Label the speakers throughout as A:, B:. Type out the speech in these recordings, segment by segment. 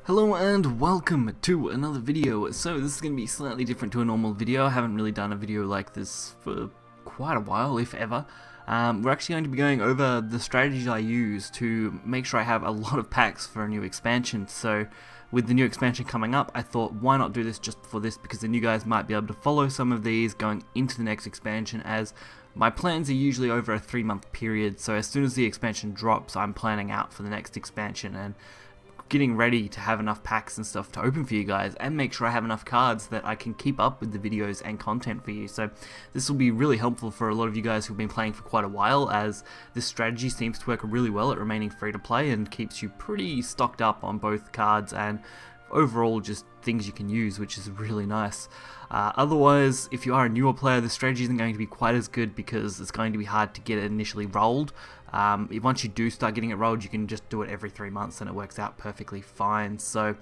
A: Hello and welcome to another video. So this is going to be slightly different to a normal video. I haven't really done a video like this for quite a while, if ever. We're actually going to be going over the strategies I use to make sure I have a lot of packs for a new expansion. So with the new expansion coming up, I thought why not do this just before this, because then you guys might be able to follow some of these going into the next expansion, as my plans are usually over a 3-month period. So as soon as the expansion drops, I'm planning out for the next expansion and getting ready to have enough packs and stuff to open for you guys, and make sure I have enough cards that I can keep up with the videos and content for you. So this will be really helpful for a lot of you guys who've been playing for quite a while, as this strategy seems to work really well at remaining free to play and keeps you pretty stocked up on both cards and overall just things you can use, which is really nice. Otherwise, if you are a newer player, the strategy isn't going to be quite as good because it's going to be hard to get it initially rolled. Once you do start getting it rolled, you can just do it every 3 months and it works out perfectly fine. So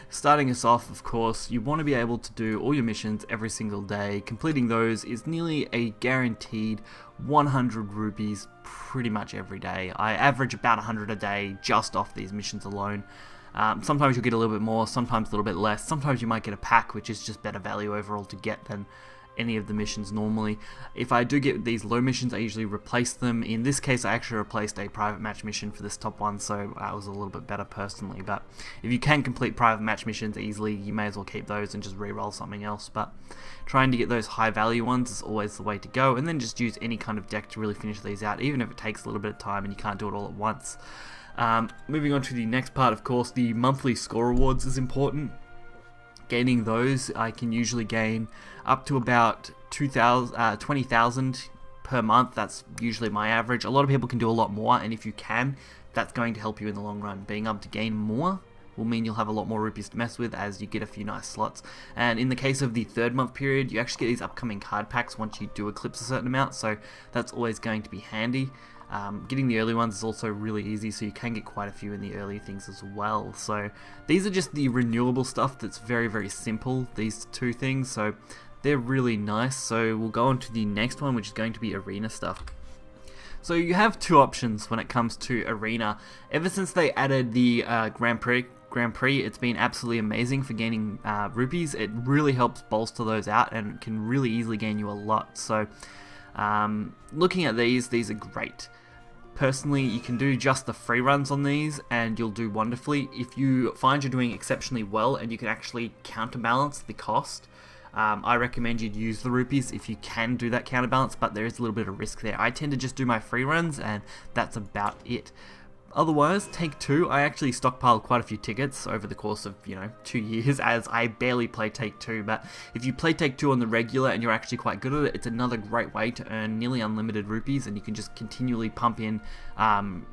A: starting us off, of course, you want to be able to do all your missions every single day. Completing those is nearly a guaranteed 100 rupees pretty much every day. I average about 100 a day just off these missions alone. Sometimes you'll get a little bit more, sometimes a little bit less. Sometimes you might get a pack, which is just better value overall to get than any of the missions normally. If I do get these low missions, I usually replace them. In this case, I actually replaced a private match mission for this top one, so that was a little bit better personally. But if you can complete private match missions easily, you may as well keep those and just re-roll something else. But trying to get those high value ones is always the way to go, and then just use any kind of deck to really finish these out, even if it takes a little bit of time and you can't do it all at once. Moving on to the next part, of course, the monthly score rewards is important. Gaining those, I can usually gain up to about 20,000 per month. That's usually my average. A lot of people can do a lot more, and if you can, that's going to help you in the long run. Being able to gain more will mean you'll have a lot more rupees to mess with as you get a few nice slots. And in the case of the 3rd month period, you actually get these upcoming card packs once you do eclipse a certain amount, so that's always going to be handy. Getting the early ones is also really easy, so you can get quite a few in the early things as well. So these are just the renewable stuff that's very, very simple, these two things, so they're really nice. So we'll go on to the next one, which is going to be arena stuff. So you have two options when it comes to arena. Ever since they added the Grand Prix, it's been absolutely amazing for gaining rupees. It really helps bolster those out and can really easily gain you a lot. So looking at these are great. Personally, you can do just the free runs on these and you'll do wonderfully. If you find you're doing exceptionally well and you can actually counterbalance the cost, I recommend you'd use the rupees if you can do that counterbalance, but there is a little bit of risk there. I tend to just do my free runs and that's about it. Otherwise, Take 2, I actually stockpiled quite a few tickets over the course of, 2 years, as I barely play Take 2, but if you play Take 2 on the regular and you're actually quite good at it, it's another great way to earn nearly unlimited rupees, and you can just continually pump in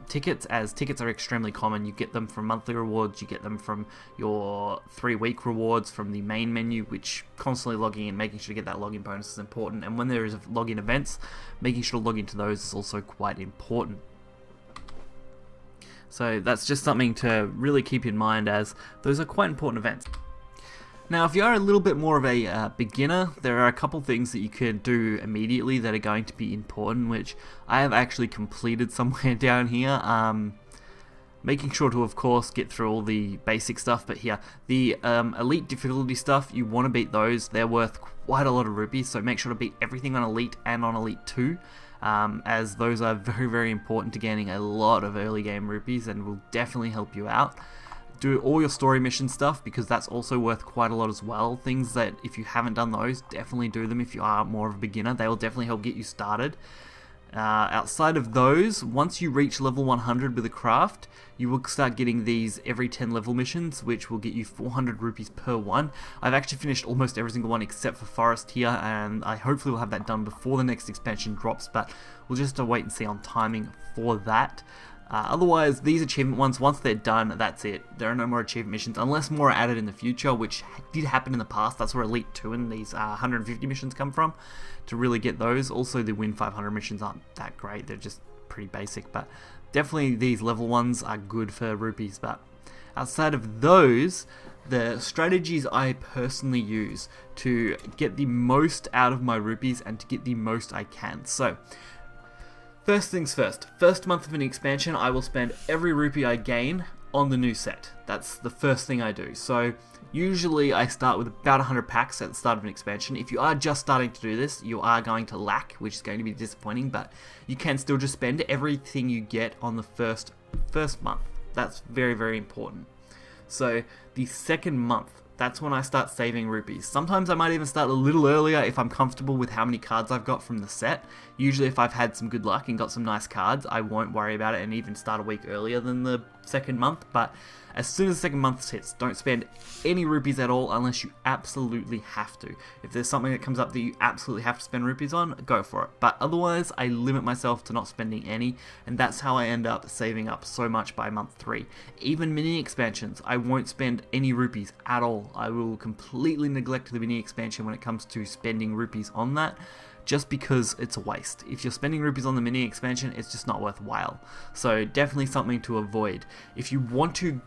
A: tickets, as tickets are extremely common. You get them from monthly rewards, you get them from your 3-week rewards from the main menu, which constantly logging in, making sure to get that login bonus is important, and when there is login events, making sure to log into those is also quite important. So that's just something to really keep in mind, as those are quite important events. Now, if you are a little bit more of a beginner, there are a couple things that you could do immediately that are going to be important, which I have actually completed somewhere down here. Making sure to, of course, get through all the basic stuff, but here, the elite difficulty stuff, you want to beat those. They're worth quite a lot of rupees, so make sure to beat everything on elite and on elite 2. As those are very, very important to gaining a lot of early game rupees and will definitely help you out. Do all your story mission stuff, because that's also worth quite a lot as well. Things that, if you haven't done those, definitely do them if you are more of a beginner. They will definitely help get you started. Outside of those, once you reach level 100 with a craft, you will start getting these every 10 level missions, which will get you 400 rupees per one. I've actually finished almost every single one except for Forest here, and I hopefully will have that done before the next expansion drops, but we'll just have to wait and see on timing for that. Otherwise, these achievement ones, once they're done, that's it. There are no more achievement missions, unless more are added in the future, which did happen in the past. That's where Elite 2 and these 150 missions come from, to really get those. Also, the Win 500 missions aren't that great. They're just pretty basic, but definitely these level ones are good for rupees. But outside of those, the strategies I personally use to get the most out of my rupees and to get the most I can. So, first things first, first month of an expansion, I will spend every rupee I gain on the new set. That's the first thing I do. So usually I start with about 100 packs at the start of an expansion. If you are just starting to do this, you are going to lack, which is going to be disappointing, but you can still just spend everything you get on the first month. That's very, very important. So the second month, that's when I start saving rupees. Sometimes I might even start a little earlier if I'm comfortable with how many cards I've got from the set. Usually if I've had some good luck and got some nice cards, I won't worry about it and even start a week earlier than the second month. But as soon as the second month hits, don't spend any rupees at all unless you absolutely have to. If there's something that comes up that you absolutely have to spend rupees on, go for it. But otherwise, I limit myself to not spending any, and that's how I end up saving up so much by month 3. Even mini expansions, I won't spend any rupees at all. I will completely neglect the mini expansion when it comes to spending rupees on that, just because it's a waste. If you're spending rupees on the mini expansion, it's just not worthwhile. So definitely something to avoid. If you want to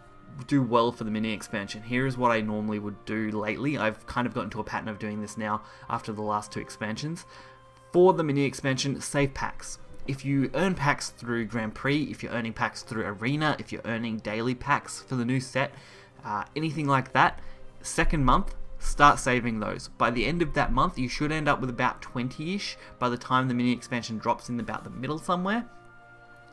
A: do well for the mini expansion, here's what I normally would do lately. I've kind of gotten to a pattern of doing this now after the last 2 expansions. For the mini expansion, save packs. If you earn packs through Grand Prix, if you're earning packs through Arena, if you're earning daily packs for the new set, anything like that, second month, start saving those. By the end of that month, you should end up with about 20-ish by the time the mini expansion drops in about the middle somewhere.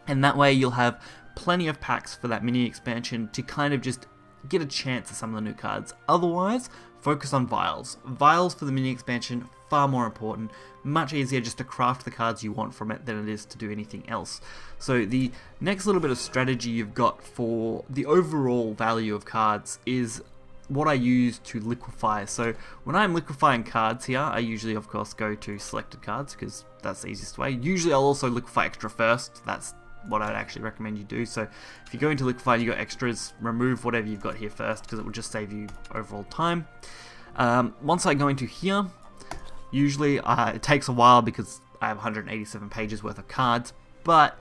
A: And that way you'll have plenty of packs for that mini expansion to kind of just get a chance at some of the new cards. Otherwise, focus on vials. Vials for the mini expansion, far more important. Much easier just to craft the cards you want from it than it is to do anything else. So the next little bit of strategy you've got for the overall value of cards is what I use to liquefy. So when I'm liquefying cards here, I usually of course go to selected cards because that's the easiest way. Usually I'll also liquefy extra first. That's what I'd actually recommend you do. So if you go into liquefy and you got extras, remove whatever you've got here first because it will just save you overall time. Once I go into here, usually it takes a while because I have 187 pages worth of cards, but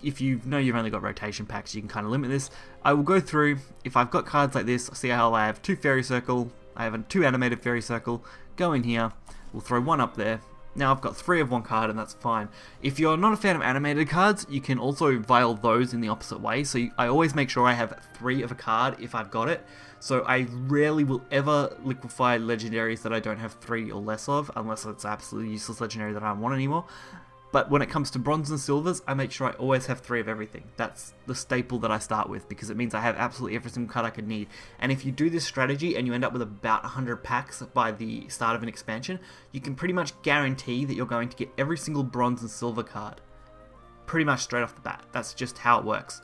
A: if you know you've only got rotation packs, you can kind of limit this. I will go through, if I've got cards like this, see how I have 2 fairy circle, I have 2 animated fairy circle, go in here, we'll throw 1 up there. Now I've got 3 of one card and that's fine. If you're not a fan of animated cards, you can also vial those in the opposite way. So I always make sure I have 3 of a card if I've got it. So I rarely will ever liquefy legendaries that I don't have 3 or less of, unless it's absolutely useless legendary that I don't want anymore. But when it comes to bronze and silvers, I make sure I always have 3 of everything. That's the staple that I start with because it means I have absolutely every single card I could need. And if you do this strategy and you end up with about 100 packs by the start of an expansion, you can pretty much guarantee that you're going to get every single bronze and silver card. Pretty much straight off the bat. That's just how it works.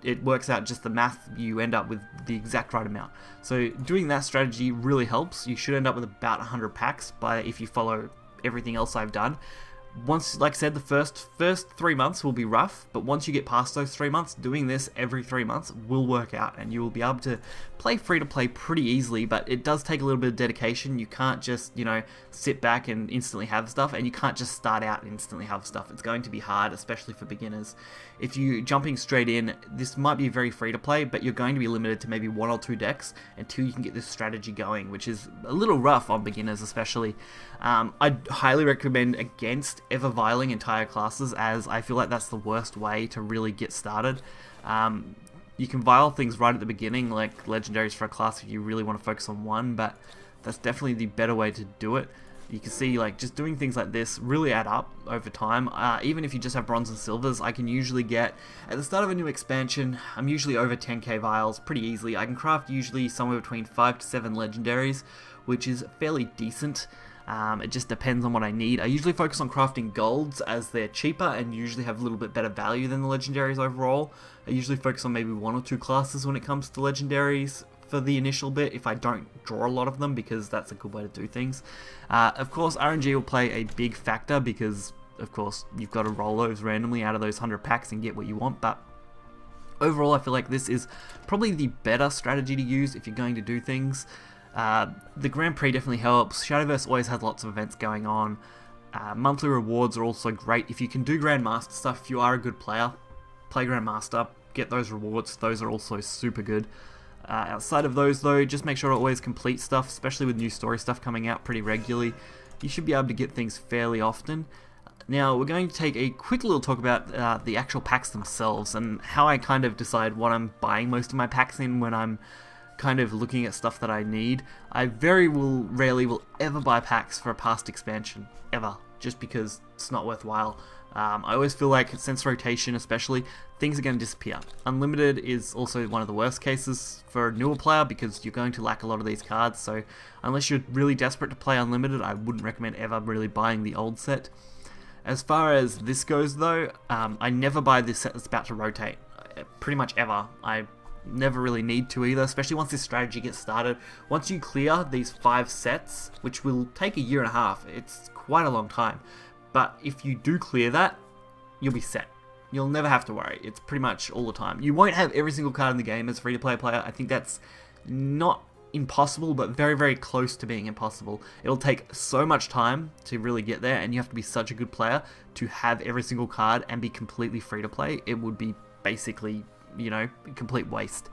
A: It works out just the math, you end up with the exact right amount. So doing that strategy really helps. You should end up with about 100 packs if you follow everything else I've done. Once, like I said, the first 3 months will be rough, but once you get past those 3 months, doing this every 3 months will work out, and you will be able to play free-to-play pretty easily, but it does take a little bit of dedication. You can't just, sit back and instantly have stuff, and you can't just start out and instantly have stuff. It's going to be hard, especially for beginners. If you're jumping straight in, this might be very free-to-play, but you're going to be limited to maybe 1 or 2 decks until you can get this strategy going, which is a little rough on beginners especially. I'd highly recommend against ever vialing entire classes, as I feel like that's the worst way to really get started. You can vial things right at the beginning, like legendaries for a class if you really want to focus on one, but that's definitely the better way to do it. You can see, just doing things like this really add up over time. Even if you just have bronze and silvers, I can usually get, at the start of a new expansion, I'm usually over 10k vials pretty easily. I can craft usually somewhere between 5 to 7 legendaries, which is fairly decent. It just depends on what I need. I usually focus on crafting golds as they're cheaper and usually have a little bit better value than the legendaries overall. I usually focus on maybe 1 or 2 classes when it comes to legendaries for the initial bit if I don't draw a lot of them, because that's a good way to do things. Of course, RNG will play a big factor because, of course, you've got to roll those randomly out of those 100 packs and get what you want, but overall I feel like this is probably the better strategy to use if you're going to do things. The Grand Prix definitely helps. Shadowverse always has lots of events going on. Monthly rewards are also great. If you can do Grandmaster stuff, if you are a good player, play Grandmaster, get those rewards. Those are also super good. Outside of those though, just make sure to always complete stuff, especially with new story stuff coming out pretty regularly. You should be able to get things fairly often. Now we're going to take a quick little talk about the actual packs themselves and how I kind of decide what I'm buying most of my packs in when I'm kind of looking at stuff that I need. I rarely will ever buy packs for a past expansion, ever, just because it's not worthwhile. I always feel like since rotation especially, things are going to disappear. Unlimited is also one of the worst cases for a newer player because you're going to lack a lot of these cards, so unless you're really desperate to play Unlimited, I wouldn't recommend ever really buying the old set. As far as this goes though, I never buy this set that's about to rotate, pretty much ever. I never really need to either, especially once this strategy gets started. Once you clear these 5 sets, which will take a year and a half, it's quite a long time. But if you do clear that, you'll be set. You'll never have to worry. It's pretty much all the time. You won't have every single card in the game as a free-to-play player. I think that's not impossible, but very, very close to being impossible. It'll take so much time to really get there, and you have to be such a good player to have every single card and be completely free-to-play. It would be basically, you know, a complete waste.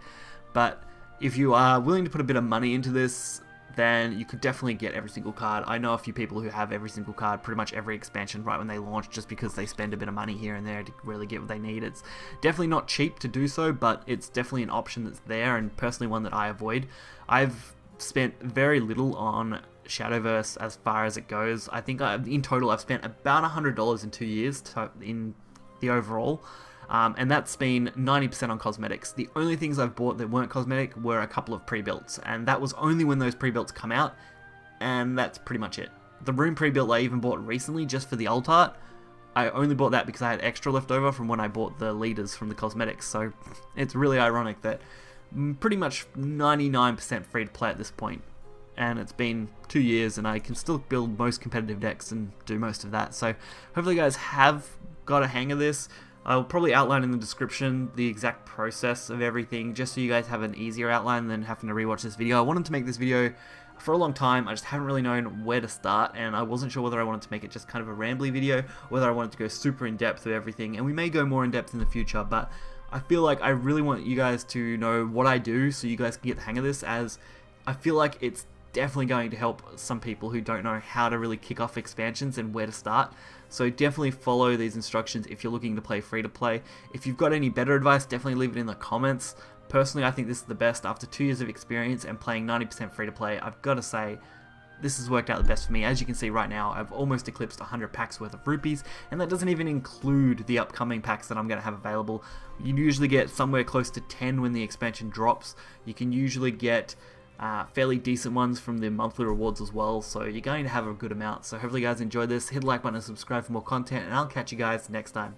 A: But if you are willing to put a bit of money into this, then you could definitely get every single card. I know a few people who have every single card, pretty much every expansion right when they launch, just because they spend a bit of money here and there to really get what they need. It's definitely not cheap to do so, but it's definitely an option that's there, and personally one that I avoid. I've spent very little on Shadowverse as far as it goes. I think in total I've spent about $100 in 2 years in the overall. And that's been 90% on cosmetics. The only things I've bought that weren't cosmetic were a couple of pre-builds, and that was only when those pre-builds come out, and that's pretty much it. The room pre-build I even bought recently just for the alt art, I only bought that because I had extra left over from when I bought the leaders from the cosmetics, so it's really ironic that pretty much 99% free to play at this point, and it's been 2 years and I can still build most competitive decks and do most of that. So hopefully you guys have got a hang of this. I'll probably outline in the description the exact process of everything, just so you guys have an easier outline than having to rewatch this video. I wanted to make this video for a long time, I just haven't really known where to start, and I wasn't sure whether I wanted to make it just kind of a rambly video, whether I wanted to go super in depth with everything, and we may go more in depth in the future, but I feel like I really want you guys to know what I do so you guys can get the hang of this, as I feel like it's definitely going to help some people who don't know how to really kick off expansions and where to start. So definitely follow these instructions if you're looking to play free to play. If you've got any better advice, definitely leave it in the comments. Personally, I think this is the best. After 2 years of experience and playing 90% free to play, I've got to say this has worked out the best for me. As you can see right now, I've almost eclipsed 100 packs worth of rupees, and that doesn't even include the upcoming packs that I'm going to have available. You usually get somewhere close to 10 when the expansion drops. You can usually get fairly decent ones from the monthly rewards as well, so you're going to have a good amount. So hopefully you guys enjoyed this. Hit the like button and subscribe for more content, and I'll catch you guys next time.